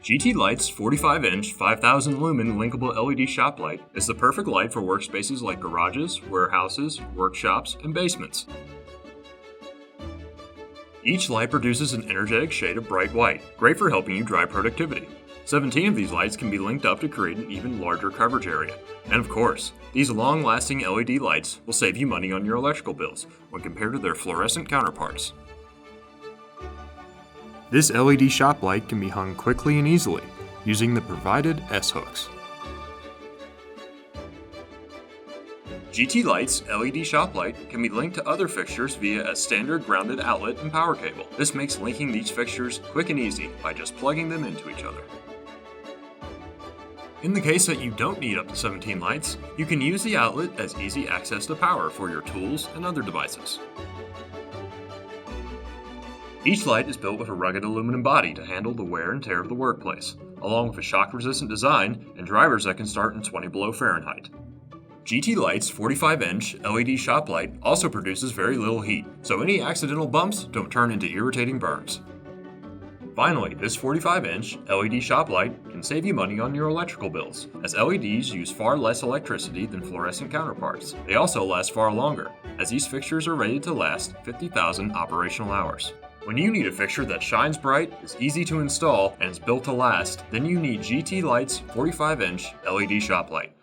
GT-Lite's 45-inch 5000 lumen linkable LED shop light is the perfect light for workspaces like garages, warehouses, workshops, and basements. Each light produces an energetic shade of bright white, great for helping you drive productivity. 17 of these lights can be linked up to create an even larger coverage area. And of course, these long-lasting LED lights will save you money on your electrical bills when compared to their fluorescent counterparts. This LED shop light can be hung quickly and easily using the provided S-hooks. GT-Lite's LED shop light can be linked to other fixtures via a standard grounded outlet and power cable. This makes linking these fixtures quick and easy by just plugging them into each other. In the case that you don't need up to 17 lights, you can use the outlet as easy access to power for your tools and other devices. Each light is built with a rugged aluminum body to handle the wear and tear of the workplace, along with a shock-resistant design and drivers that can start in 20 below Fahrenheit. GT-Lite's 45-inch LED shop light also produces very little heat, so any accidental bumps don't turn into irritating burns. Finally, this 45-inch LED shop light can save you money on your electrical bills, as LEDs use far less electricity than fluorescent counterparts. They also last far longer, as these fixtures are rated to last 50,000 operational hours. When you need a fixture that shines bright, is easy to install, and is built to last, then you need GT-Lite's 45-inch LED shop light.